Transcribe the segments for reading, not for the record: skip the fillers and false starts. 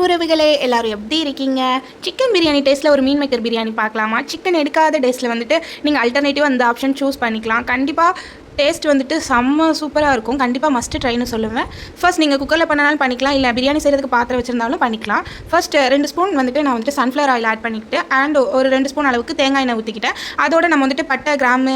உறவுகளே எல்லாரும் எப்படி இருக்கீங்க? சிக்கன் பிரியாணி டேஸ்ட்டில் ஒரு மீன் மேக்கர் பிரியாணி பார்க்கலாமா? சிக்கன் எடுக்காத டேஸ்ட்டில் வந்துட்டு நீங்கள் அல்டர்னேட்டிவ் அந்த ஆப்ஷன் சூஸ் பண்ணிக்கலாம். கண்டிப்பாக டேஸ்ட் வந்துட்டு செம்ம சூப்பராக இருக்கும். கண்டிப்பாக மஸ்ட்டு ட்ரைன்னு சொல்லுவேன். ஃபர்ஸ்ட் நீங்கள் குக்கரில் பண்ணாலும் பண்ணிக்கலாம், இல்லை பிரியாணி செய்கிறதுக்கு பாத்திரம் வச்சுருந்தாலும் பண்ணிக்கலாம். ஃபர்ஸ்ட் 2 ஸ்பூன் வந்துட்டு நான் வந்துட்டு சன்ஃப்ளவர் ஆயில் ஆட் பண்ணிக்கிட்டு அண்ட் ஒரு 2 ஸ்பூன் அளவுக்கு தேங்காய் எண்ணெய் ஊற்றிக்கிட்டேன். அதோட நம்ம வந்துட்டு பட்டை, கிராம்பு,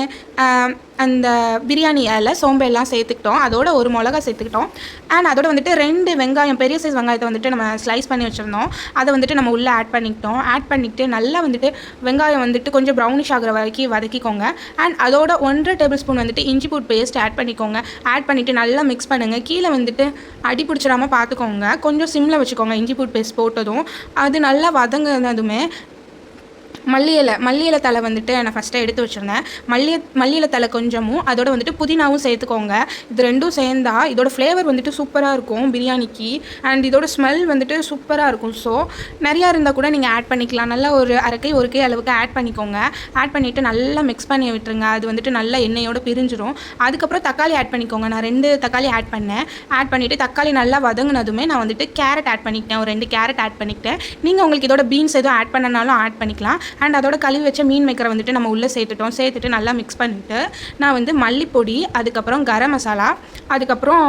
அந்த பிரியாணி இலை, சோம்பு எல்லாம் சேர்த்துக்கிட்டோம். அதோட ஒரு மிளகா சேர்த்துக்கிட்டோம். அண்ட் அதோட வந்துட்டு 2 வெங்காயம், பெரிய சைஸ் வெங்காயத்தை வந்துட்டு நம்ம ஸ்லைஸ் பண்ணி வச்சுருந்தோம். அதை வந்துட்டு நம்ம உள்ளே ஆட் பண்ணிக்கிட்டோம். ஆட் பண்ணிக்கிட்டு நல்லா வந்துட்டு வெங்காயம் வந்துட்டு கொஞ்சம் ப்ரௌனிஷ் ஆகிற வரைக்கும் வதக்கிக்கோங்க. அண்ட் அதோட 1.5 டேபிள் ஸ்பூன் வந்துட்டு இஞ்சி பூண்டு பேஸ்ட் ஆட் பண்ணிக்கோங்க. ஆட் பண்ணிவிட்டு நல்லா மிக்ஸ் பண்ணுங்கள். கீழே வந்துட்டு அடி பிடிச்சிடாமல் பார்த்துக்கோங்க. கொஞ்சம் சிம்மில் வச்சுக்கோங்க. இஞ்சி பூண்டு பேஸ்ட் போட்டதும் அது நல்லா வதங்கினதுமே மல்லி இலை தலை வந்துட்டு நான் ஃபஸ்ட்டு எடுத்து வச்சுருந்தேன். மல்லி இலை தலை கொஞ்சமும் அதோட வந்துட்டு புதினாவும் சேர்த்துக்கோங்க. இது ரெண்டும் சேர்ந்தா இதோட ஃப்ளேவர் வந்துட்டு சூப்பராக இருக்கும் பிரியாணிக்கு. அண்ட் இதோட ஸ்மெல் வந்துட்டு சூப்பராக இருக்கும். ஸோ நிறையா இருந்தால் கூட நீங்கள் ஆட் பண்ணிக்கலாம். நல்லா ஒரு அரைக்கை ஒரு கை அளவுக்கு ஆட் பண்ணிக்கோங்க. ஆட் பண்ணிவிட்டு நல்லா மிக்ஸ் பண்ணி விட்டுருங்க. அது வந்துட்டு நல்லா எண்ணெயோடு பிரிஞ்சிடும். அதுக்கப்புறம் தக்காளி ஆட் பண்ணிக்கோங்க. நான் 2 தக்காளி ஆட் பண்ணேன். ஆட் பண்ணிவிட்டு தக்காளி நல்லா வதங்கினதுமே நான் வந்துட்டு கேரட் ஆட் பண்ணிக்கிட்டேன். ஒரு 2 கேரட் ஆட் பண்ணிக்கிட்டேன். நீங்கள் உங்களுக்கு இதோட பீன்ஸ் எதுவும் ஆட் பண்ணனாலும் ஆட் பண்ணிக்கலாம். அண்ட் அதோட கழுவி வச்ச மீன் மேக்கரை வந்துட்டு நம்ம உள்ளே சேர்த்துட்டு நல்லா மிக்ஸ் பண்ணிவிட்டு நான் வந்து மல்லிப்பொடி, அதுக்கப்புறம் கரம் மசாலா, அதுக்கப்புறம்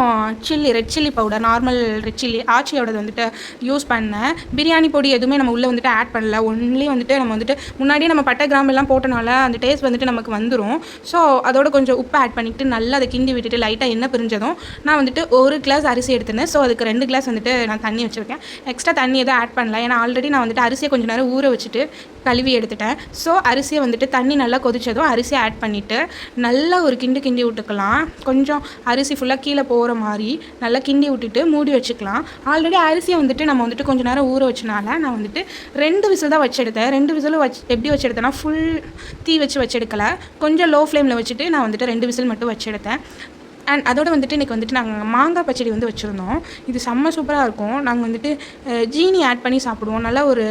red chilli powder, normal red chilli ஆச்சியோடது வந்துட்டு யூஸ் பண்ணேன். பிரியாணி பொடி எதுவுமே நம்ம உள்ளே வந்துட்டு ஆட் பண்ணல. ஒன்லி வந்துட்டு நம்ம வந்துட்டு முன்னாடியே நம்ம பட்டை கிராம்பு எல்லாம் போட்டனால அந்த டேஸ்ட் வந்துட்டு நமக்கு வந்துடும். ஸோ அதோட கொஞ்சம் உப்பு ஆட் பண்ணிவிட்டு நல்லா அதை கிண்டி விட்டுட்டு லைட்டாக எண்ணெய் பிரிஞ்சதும் நான் வந்துட்டு 1 கிளாஸ் அரிசி எடுத்துனேன். ஸோ அதுக்கு 2 கிளாஸ் வந்துட்டு நான் தண்ணி வச்சுருக்கேன். எக்ஸ்ட்ரா தண்ணி எதுவும் ஆட் பண்ணல. ஏன்னா ஆல்ரெடி நான் வந்துட்டு அரிசியை கொஞ்சம் நேரம் ஊற வச்சுட்டு கழுவி எடுத்துட்டேன். ஸோ அரிசியை வந்துட்டு தண்ணி நல்லா கொதிச்சதும் அரிசியை ஆட் பண்ணிவிட்டு நல்லா ஒரு கிண்டி விட்டுக்கலாம். கொஞ்சம் அரிசி ஃபுல்லாக கீழே போகிற மாதிரி நல்லா கிண்டி விட்டுட்டு மூடி வச்சுக்கலாம். ஆல்ரெடி அரிசியை வந்துட்டு நம்ம வந்துட்டு கொஞ்சம் நேரம் ஊற வச்சனால நான் வந்துட்டு 2 விசில் தான் வச்செடுத்தேன். 2 விசிலும் எப்படி வச்செடுத்தேன்னா ஃபுல் தீ வச்செடுக்கலை. கொஞ்சம் லோ ஃப்ளேமில் வச்சுட்டு நான் வந்துட்டு 2 விசில் மட்டும் வச்செடுத்தேன். அண்ட் அதோடு வந்துட்டு இன்றைக்கி வந்துட்டு நாங்கள் மாங்காய் பச்சடி வந்து வச்சுருந்தோம். இது செம்ம சூப்பராக இருக்கும். நாங்கள் வந்துட்டு ஜீனி ஆட் பண்ணி சாப்பிடுவோம். நல்லா ஒரு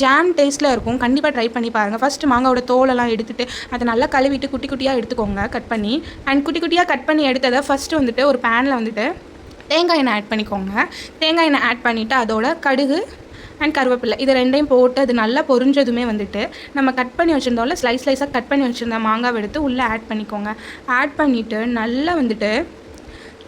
ஜாம் டேஸ்ட்டில் இருக்கும். கண்டிப்பாக ட்ரை பண்ணி பாருங்கள். ஃபஸ்ட்டு மாங்காவோட தோலெல்லாம் எடுத்துகிட்டு அதை நல்லா கழுவிட்டு குட்டி குட்டியாக எடுத்துக்கோங்க கட் பண்ணி. அண்ட் குட்டி குட்டியாக கட் பண்ணி எடுத்ததை ஃபஸ்ட்டு வந்துட்டு ஒரு பேனில் வந்துட்டு தேங்காய் எண்ணெய் ஆட் பண்ணிக்கோங்க. தேங்காய் எண்ணெய் ஆட் பண்ணிவிட்டு அதோட கடுகு அண்ட் கருவேப்பிலை இது 2யும் போட்டு அது நல்லா பொரிஞ்சதுமே வந்துட்டு நம்ம கட் பண்ணி வச்சுருந்தோம்ல, ஸ்லைஸாக கட் பண்ணி வச்சுருந்த மாங்காவை எடுத்து உள்ளே ஆட் பண்ணிக்கோங்க. ஆட் பண்ணிவிட்டு நல்லா வந்துட்டு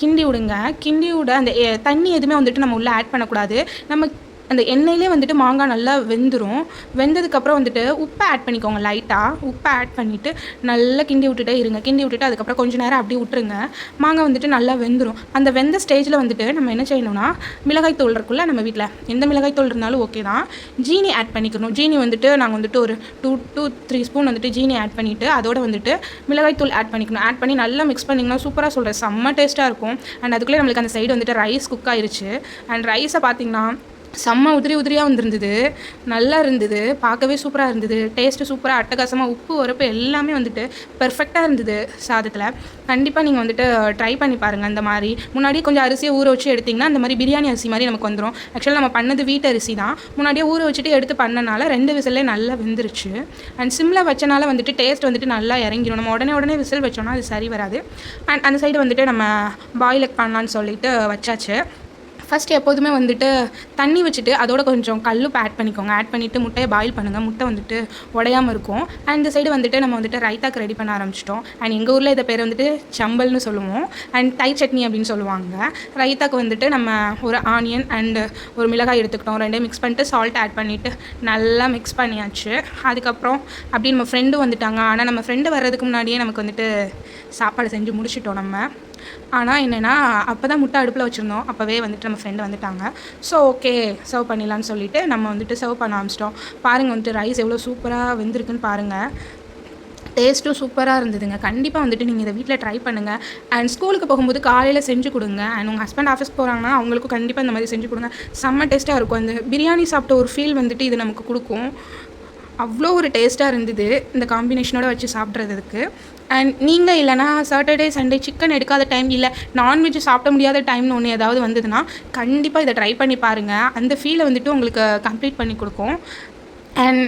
கிண்டி விடுங்க. கிண்டி விட அந்த தண்ணி எதுவுமே வந்துட்டு நம்ம உள்ளே ஆட் பண்ணக்கூடாது. நம்ம அந்த எண்ணெயிலே வந்துட்டு மாங்காய் நல்லா வெந்துடும். வெந்ததுக்கப்புறம் வந்துட்டு உப்பை ஆட் பண்ணிக்கோங்க. லைட்டாக உப்பை ஆட் பண்ணிவிட்டு நல்லா கிண்டி விட்டுட்டே இருங்க. கிண்டி விட்டுட்டு அதுக்கப்புறம் கொஞ்சம் நேரம் அப்படியே விட்டுருங்க. மாங்காய் வந்துட்டு நல்லா வெந்துடும். அந்த வெந்த ஸ்டேஜில் வந்துட்டு நம்ம என்ன செய்யணும்னா மிளகாய் தூள் இருக்குல்ல, நம்ம வீட்டில் எந்த மிளகாய் தூள் இருந்தாலும் ஓகே தான். ஜீனி ஆட் பண்ணிக்கணும். ஜீனி வந்துட்டு நாங்கள் வந்துட்டு ஒரு 2-3 ஸ்பூன் வந்துட்டு ஜீனி ஆட் பண்ணிவிட்டு அதோட வந்துட்டு மிளகாய் தூள் ஆட் பண்ணிக்கணும். ஆட் பண்ணி நல்லா மிக்ஸ் பண்ணிங்கன்னா சூப்பராக சொல்கிறேன் செம்ம டேஸ்ட்டாக இருக்கும். அண்ட் அதுக்குள்ளே நம்மளுக்கு அந்த சைடு வந்துட்டு ரைஸ் குக் ஆயிடுச்சு. அண்ட் ரைஸை பார்த்திங்கன்னா செம்ம உதிரியாக வந்துருந்தது. நல்லா இருந்தது. பார்க்கவே சூப்பராக இருந்தது. டேஸ்ட்டு சூப்பராக அட்டகாசமாக உப்பு உரப்பு எல்லாமே வந்துட்டு பெர்ஃபெக்டாக இருந்தது சாதத்தில். கண்டிப்பாக நீங்கள் வந்துட்டு ட்ரை பண்ணி பாருங்கள். அந்த மாதிரி முன்னாடியே கொஞ்சம் அரிசியை ஊற வச்சு எடுத்திங்கன்னா அந்த மாதிரி பிரியாணி அரிசி மாதிரி நமக்கு வந்துடும். ஆக்சுவலாக நம்ம பண்ணது வீட்டு அரிசி தான். முன்னாடியே ஊற வச்சுட்டு எடுத்து பண்ணனால 2 விசிலே நல்லா வெந்துருச்சு. அண்ட் சிம்மில் வச்சனால வந்துட்டு டேஸ்ட் வந்துட்டு நல்லா இறங்கிடும். நம்ம உடனே விசில் வச்சோன்னா அது சரி வராது. அண்ட் அந்த சைடு வந்துட்டு நம்ம பாயில் எக் பண்ணலான்னு சொல்லிட்டு வச்சாச்சு. ஃபஸ்ட்டு எப்போதுமே வந்துட்டு தண்ணி வச்சுட்டு அதோட கொஞ்சம் கல்லுப்பு ஆட் பண்ணிக்கோங்க. ஆட் பண்ணிவிட்டு முட்டையை பாயில் பண்ணுங்கள். முட்டை வந்துட்டு உடையாமல் இருக்கும். அண்ட் இந்த சைடு வந்துட்டு நம்ம வந்துட்டு ரைத்தாக்கு ரெடி பண்ண ஆரம்பிச்சிட்டோம். அண்ட் எங்கள் ஊரில் இதை பேர் வந்துட்டு சம்பல்னு சொல்லுவோம். அண்ட் தயிர் சட்னி அப்படின்னு சொல்லுவாங்க. ரைத்தாக்கு வந்துட்டு நம்ம ஒரு ஆனியன் அண்டு ஒரு மிளகாய் எடுத்துக்கிட்டோம். 2 மிக்ஸ் பண்ணிட்டு சால்ட் ஆட் பண்ணிவிட்டு நல்லா மிக்ஸ் பண்ணியாச்சு. அதுக்கப்புறம் அப்படி நம்ம ஃப்ரெண்டு வந்துட்டாங்க. ஆனால் நம்ம ஃப்ரெண்டு வர்றதுக்கு முன்னாடியே நமக்கு வந்துட்டு சாப்பாடு செஞ்சு முடிச்சிட்டோம் நம்ம. ஆனால் என்னென்னா அப்போ தான் முட்டை அடுப்பில் வச்சுருந்தோம். அப்போவே வந்துட்டு நம்ம ஃப்ரெண்டு வந்துட்டாங்க. ஸோ ஓகே சர்வ் பண்ணிடலான்னு சொல்லிவிட்டு நம்ம வந்துட்டு சர்வ் பண்ண ஆரம்பிச்சிட்டோம். பாருங்கள் வந்துட்டு ரைஸ் எவ்வளோ சூப்பராக வெந்திருக்குன்னு பாருங்கள். டேஸ்ட்டும் சூப்பராக இருந்ததுங்க. கண்டிப்பாக வந்துட்டு நீங்கள் இதை வீட்டில் ட்ரை பண்ணுங்கள். அண்ட் ஸ்கூலுக்கு போகும்போது காலையில் செஞ்சு கொடுங்க. அண்ட் உங்கள் ஹஸ்பண்ட் ஆஃபீஸ் போகிறாங்கன்னா அவங்களுக்கும் கண்டிப்பாக இந்த மாதிரி செஞ்சு கொடுங்க. செம்ம டேஸ்ட்டாக இருக்கும். அந்த பிரியாணி சாப்பிட்ட ஒரு ஃபீல் வந்துட்டு இது நமக்கு கொடுக்கும். அவ்வளோ ஒரு டேஸ்ட்டாக இருந்தது இந்த காம்பினேஷனோட வச்சு சாப்பிட்றதுக்கு. அண்ட் நீங்கள் இல்லைனா சாட்டர்டே சண்டே சிக்கன் எடுக்காத டைம், இல்லை நான்வெஜ் சாப்பிட முடியாத டைம்னு ஒன்று ஏதாவது வந்ததுன்னா கண்டிப்பாக இதை ட்ரை பண்ணி பாருங்கள். அந்த ஃபீலை வந்துட்டு உங்களுக்கு கம்ப்ளீட் பண்ணி கொடுக்கும். அண்ட்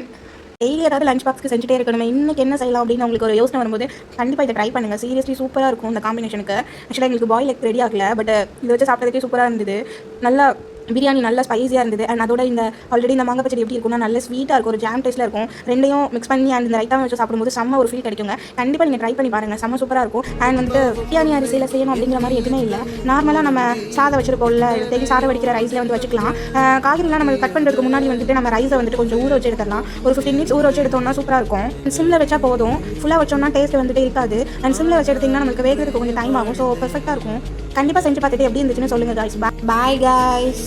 டெய்லி ஏதாவது லஞ்ச் பாக்ஸ்க்கு செஞ்சுட்டே இருக்கணும், இன்றைக்கி என்ன செய்யலாம் அப்படின்னு உங்களுக்கு ஒரு யோசனை வரும்போது கண்டிப்பாக இதை ட்ரை பண்ணுங்கள். சீரியஸ்லி சூப்பராக இருக்கும் இந்த காம்பினேஷனுக்கு. ஆக்சுவலாக எங்களுக்கு பாயில் எக் ரெடி ஆகலை, பட் இதை வச்சு சாப்பிட்றதுக்கே சூப்பராக இருந்தது. நல்லா பிரியாணி நல்லா ஸ்பைஸியாக இருந்தது. அண்ட் அதோட இந்த ஆல்ரெடி இந்த மாங்காய் பச்சடி எப்படி இருக்கும்னா நல்ல ஸ்வீட்டாக இருக்கும், ஒரு ஜாம் டேஸ்ட்டில் இருக்கும். ரெண்டையும் மிக்ஸ் பண்ணி அண்ட் இந்த ரைத்தாவை வச்சு சாப்பிடும்போது செம்ம ஒரு ஃபீல் கிடைக்குங்க. கண்டிப்பாக நீங்கள் ட்ரை பண்ணி பாருங்கள், செம்ம சூப்பராக இருக்கும். அண்ட் வந்துட்டு பிரியாணி அரிசியில் செய்யணும் அப்படிங்கிற மாதிரி எதுவுமே இல்லை. நார்மலாக நம்ம சாதம் வச்சிருப்போம்ல, தேடி சாதம் வடிக்கிற ரைஸில் வந்து வச்சுக்கலாம். காய்கறிலாம் நம்ம கட் பண்ணுறதுக்கு முன்னாடி வந்துட்டு நம்ம ரைஸை வந்துட்டு கொஞ்சம் ஊற வச்சு எடுத்துடலாம். ஒரு 15 மினிட்ஸ் ஊற வச்சு எடுத்தோம்னா சூப்பராக இருக்கும். சிம்மில் வச்சா போதும், ஃபுல்லாக வச்சோம்னா டேஸ்ட் வந்துட்டு இருக்காது. அண்ட் சிம்மில் வச்சு எடுத்திங்கன்னா நமக்கு வேகிறதுக்கு கொஞ்சம் டைம் ஆகும். ஸோ பெர்ஃபெக்டாக இருக்கும். கண்டிப்பாக செஞ்சு பார்த்துட்டு எப்படி இருந்துச்சுன்னு சொல்லுங்கள் காய்ஸ். Bye guys.